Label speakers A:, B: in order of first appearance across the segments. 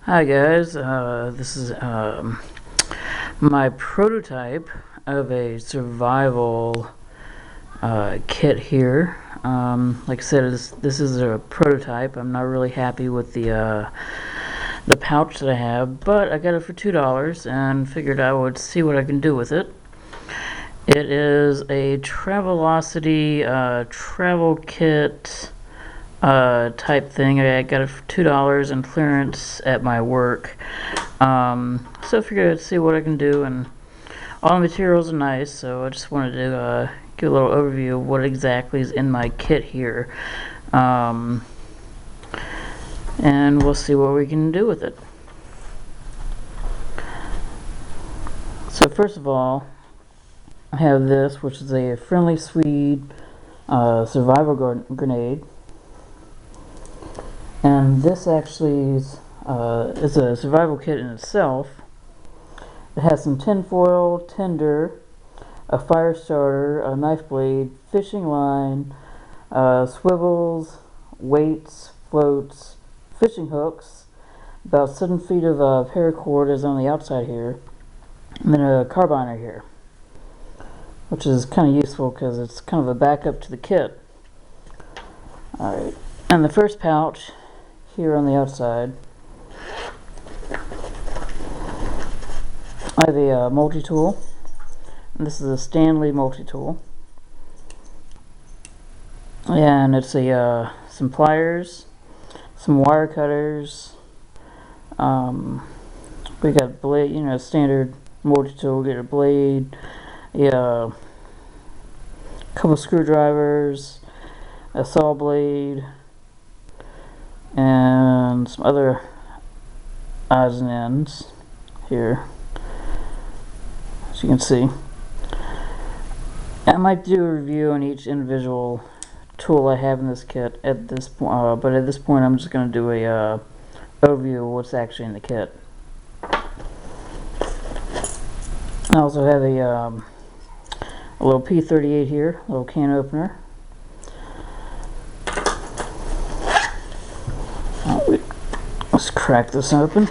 A: Hi guys, this is my prototype of a survival kit here. Like I said, this is a prototype. I'm not really happy with the pouch that I have, but I got it for $2 and figured I would see what I can do with it. It is a Travelocity travel kit type thing. I got it for $2 in clearance at my work. So I figured I'd see what I can do, and all the materials are nice, so I just wanted to give a little overview of what exactly is in my kit here. And we'll see what we can do with it. So first of all, I have this, which is a Friendly Swede survival grenade. And this actually is a survival kit in itself. It has some tinfoil, tinder, a fire starter, a knife blade, fishing line, swivels, weights, floats, fishing hooks, about 7 feet of paracord is on the outside here, and then a carbiner here, which is kind of useful because it's kind of a backup to the kit. Alright, and the first pouch here on the outside, I have a multi-tool, and this is a Stanley multi-tool, and it's some pliers, some wire cutters, we got blade, standard multi-tool, get a blade, a couple screwdrivers, a saw blade, and some other odds and ends here, as you can see. I might do a review on each individual tool I have in this kit at this point, but at this point I'm just going to do a overview of what's actually in the kit. I also have a little P38 here, a little can opener. Let's crack this open.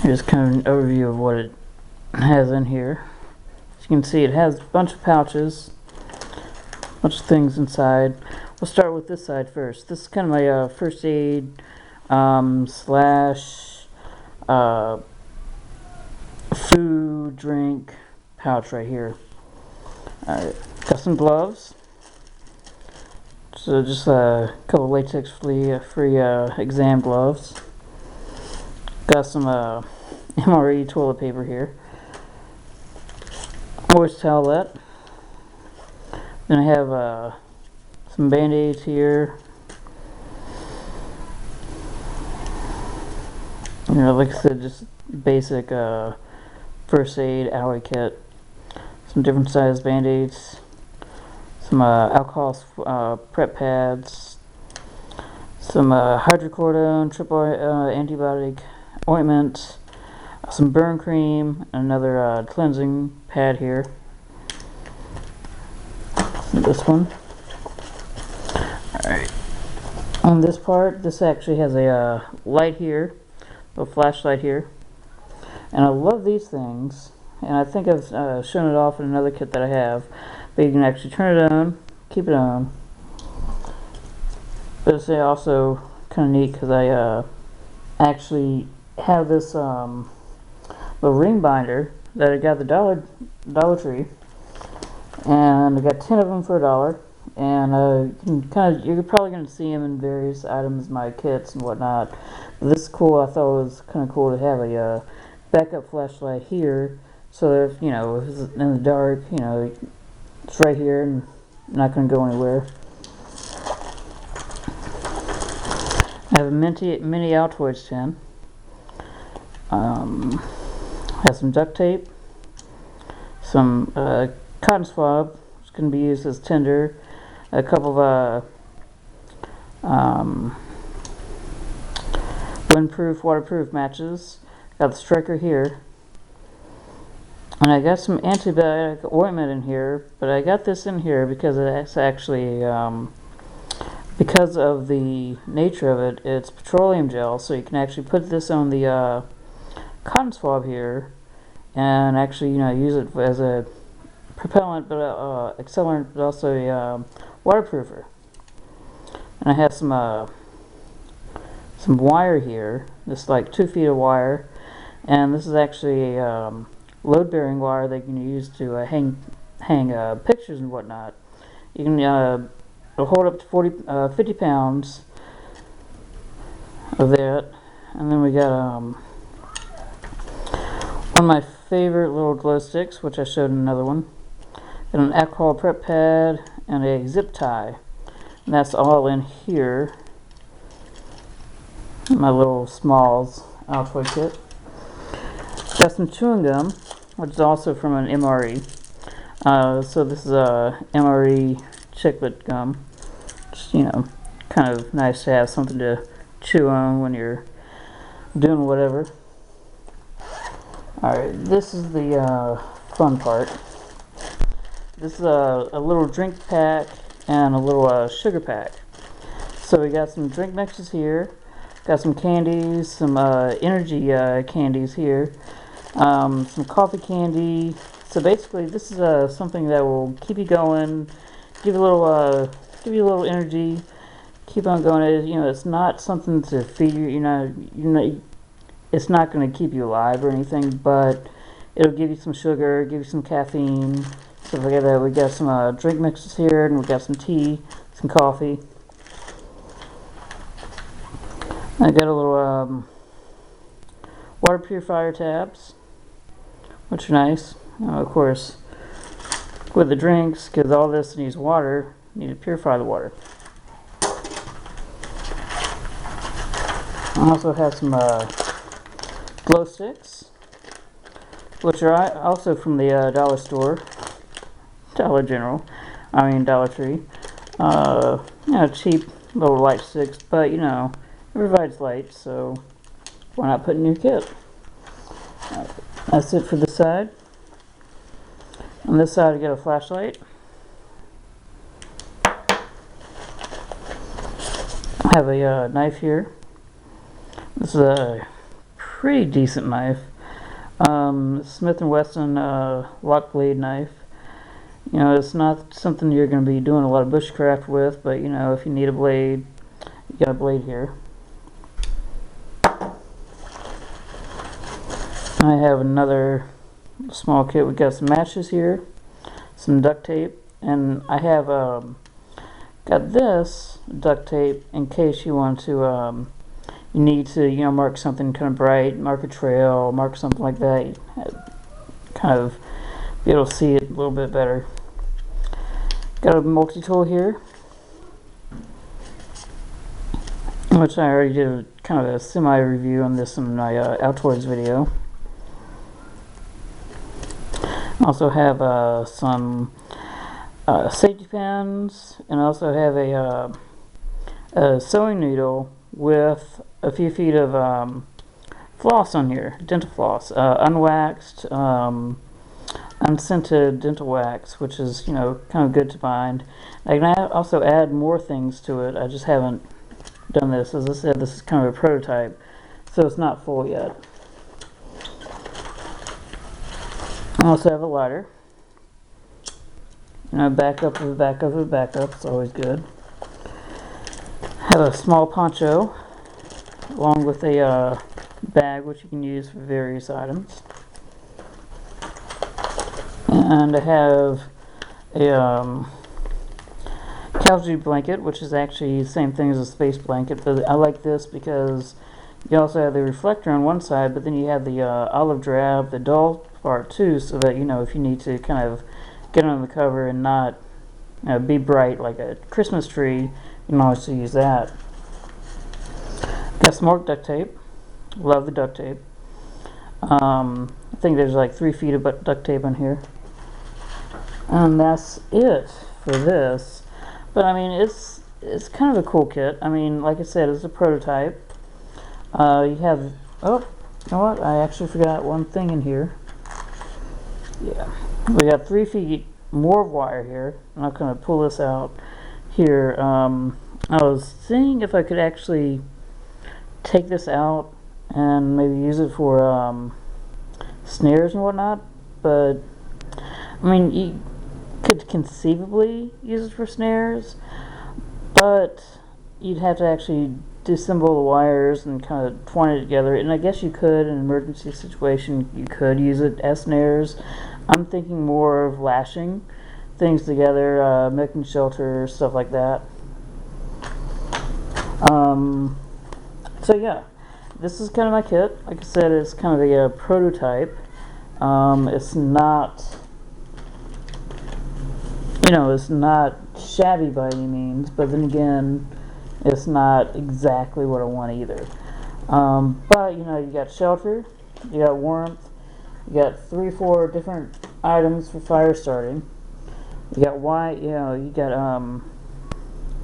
A: Here's kind of an overview of what it has in here. As you can see, it has a bunch of pouches, a bunch of things inside. We'll start with this side first. This is kind of my first aid slash food, drink pouch right here. Alright, got some gloves. So just a couple latex free exam gloves. Got some MRE toilet paper here. Moist towelette. Then I have some band-aids here. Like I said, just basic first aid alloy kit. Some different size band-aids. Some alcohol prep pads. Some hydrocodone, triple antibiotic ointment. Some burn cream, and another cleansing pad here. This one. Alright. On this part, this actually has a light here, a little flashlight here. And I love these things, and I think I've shown it off in another kit that I have. But you can actually turn it on, keep it on. But it's also kind of neat because I actually have this little ring binder that I got at the Dollar Tree, and I got 10 of them for $1. And you're probably going to see them in various items, my kits and whatnot. But this is cool. I thought it was kind of cool to have a backup flashlight here, so that if it's in the dark, it's right here and not going to go anywhere. I have a mini Altoids tin. Has some duct tape, some cotton swab, which can be used as tinder, a couple of windproof, waterproof matches. Got the striker here, and I got some antibiotic ointment in here. But I got this in here because it's actually because of the nature of it, it's petroleum gel, so you can actually put this on the cotton swab here and actually, use it as a propellant, but accelerant, but also a waterproofer. And I have some wire here. This is like 2 feet of wire, and this is actually a load-bearing wire that you can use to hang pictures and whatnot. You can it'll hold up to 50 pounds of that. And then we got one of my favorite little glow sticks, which I showed in another one, and an alcohol prep pad and a zip tie. And that's all in here. My little Smalls Altoid kit. Got some chewing gum, which is also from an MRE. So this is a MRE chiclet gum. Just, kind of nice to have something to chew on when you're doing whatever. Alright, this is the fun part. This is a little drink pack and a little sugar pack. So we got some drink mixes here, got some candies, some energy candies here, some coffee candy. So basically, this is something that will keep you going, give you a little energy, keep on going. It's not something to feed you. It's not going to keep you alive or anything, but it'll give you some sugar, give you some caffeine. So like that, we got some drink mixes here, and we got some tea, some coffee. I got a little water purifier tabs, which are nice. Of course, with the drinks, because all this needs water, you need to purify the water. I also have some glow sticks, which are also from the dollar store, Dollar General, Dollar Tree. Cheap little light sticks, but it provides light, so why not put in your kit? That's it for this side. On this side, I get a flashlight. I have a knife here. This is a pretty decent knife. Smith & Wesson lock blade knife. It's not something you're going to be doing a lot of bushcraft with, but if you need a blade, you got a blade here. I have another small kit. We got some matches here, some duct tape, and I have got this duct tape in case you want to you need to mark something kind of bright, mark a trail, mark something like that. You kind of be able to see it a little bit better. Got a multi-tool here, which I already did a kind of a semi-review on this in my Altoids video. Also have some safety pins, and also have a sewing needle with a few feet of floss on here, dental floss, unwaxed, unscented dental wax, which is kind of good to find. I can also add more things to it. I just haven't done this. As I said, this is kind of a prototype, so it's not full yet. I also have a lighter. Backup of a backup of a backup. It's always good. Have a small poncho, along with a bag which you can use for various items. And I have a casualty blanket, which is actually the same thing as a space blanket, but I like this because you also have the reflector on one side, but then you have the olive drab, the dull part too, so that if you need to kind of get on the cover and not be bright like a Christmas tree, you can always use that. Got some more duct tape. Love the duct tape. I think there's like 3 feet of duct tape on here. And that's it for this. But it's kind of a cool kit. Like I said, it's a prototype. You have, oh, you know what? I actually forgot one thing in here. Yeah, we got 3 feet more of wire here. I'm not going to pull this out here. I was seeing if I could actually take this out and maybe use it for snares and whatnot, but I mean, you could conceivably use it for snares, but you'd have to actually disassemble the wires and kind of twine it together. And I guess you could, in an emergency situation, you could use it as snares. I'm thinking more of lashing things together, making shelter, stuff like that. So yeah, this is kind of my kit. Like I said, it's kind of a prototype. It's not, it's not shabby by any means, but then again, it's not exactly what I want either. But you got shelter, you got warmth, you got 3-4 different items for fire starting. You got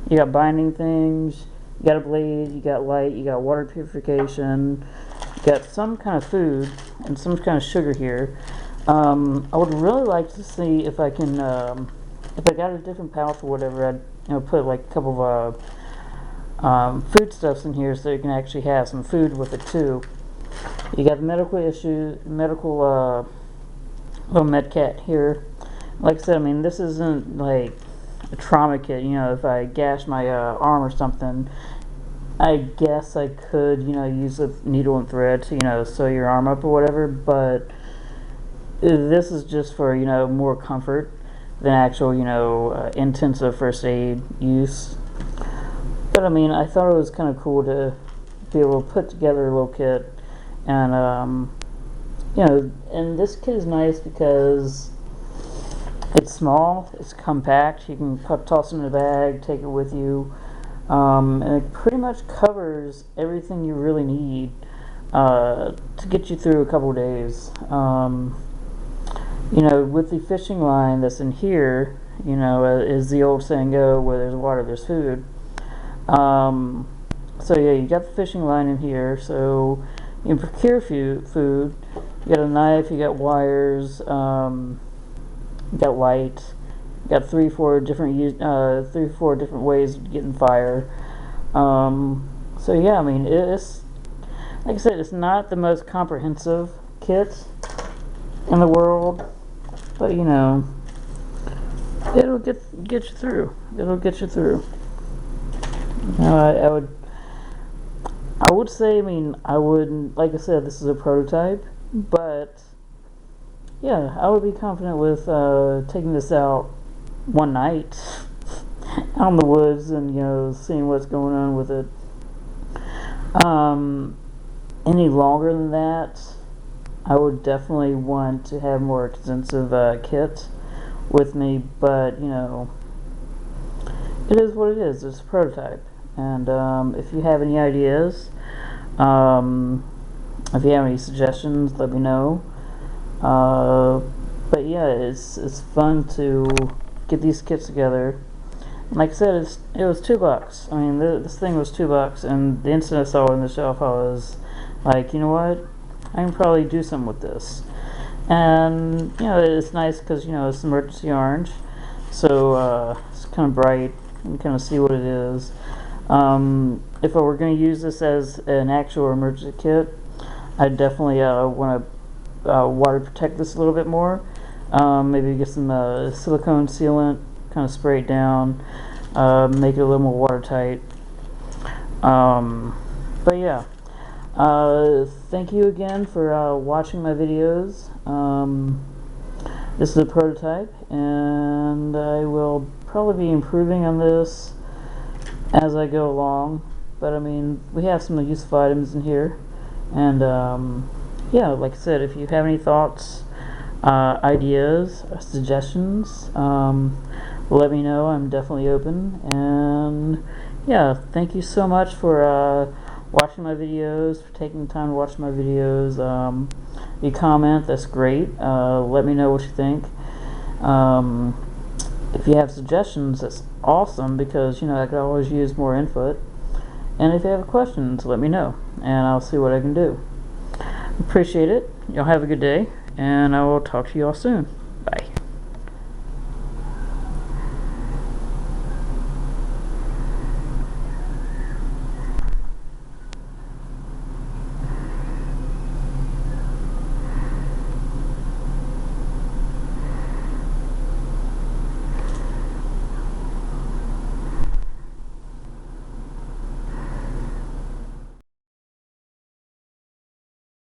A: you got binding things, you got a blade, you got light, you got water purification, you got some kind of food and some kind of sugar here. I would really like to see if I can, if I got a different pouch or whatever, I'd put like a couple of foodstuffs in here so you can actually have some food with it too. You got the medical little med kit here. Like I said, I mean, this isn't like a trauma kit. If I gash my arm or something, I guess I could, use a needle and thread to, sew your arm up or whatever. But this is just for, more comfort than actual, intensive first aid use. But I mean, I thought it was kind of cool to be able to put together a little kit, and and this kit is nice because it's small, it's compact. You can toss it in a bag, take it with you, and it pretty much covers everything you really need to get you through a couple of days. With the fishing line that's in here, as the old saying go, where there's water, there's food. So yeah, you got the fishing line in here, so you can procure food. You got a knife, you got wires, you got light. You got 3-4 different ways of getting fire. So yeah, I mean, it's like I said, it's not the most comprehensive kit in the world, but it'll get you through. It'll get you through. I would say, I mean, I wouldn't, like I said, this is a prototype, but yeah, I would be confident with taking this out one night out in the woods and seeing what's going on with it. Any longer than that, I would definitely want to have more extensive kit with me, but it is what it is. It's a prototype, and if you have any ideas, if you have any suggestions, let me know. But yeah, it's fun to get these kits together. Like I said, it was $2. I mean, this thing was $2, and the instant I saw it on the shelf, I was like, you know what? I can probably do something with this. And it's nice because it's emergency orange, so it's kind of bright. You can kind of see what it is. If I were going to use this as an actual emergency kit, I definitely want to water protect this a little bit more. Maybe get some silicone sealant, kind of spray it down, make it a little more watertight. But yeah, thank you again for watching my videos. This is a prototype, and I will probably be improving on this as I go along. But I mean, we have some useful items in here, and yeah, like I said, if you have any thoughts, ideas, suggestions, let me know. I'm definitely open. And yeah, thank you so much for watching my videos, for taking the time to watch my videos. You comment, that's great. Let me know what you think. If you have suggestions, that's awesome, because I could always use more input. And if you have questions, let me know, and I'll see what I can do. Appreciate it. Y'all have a good day, and I will talk to you all soon.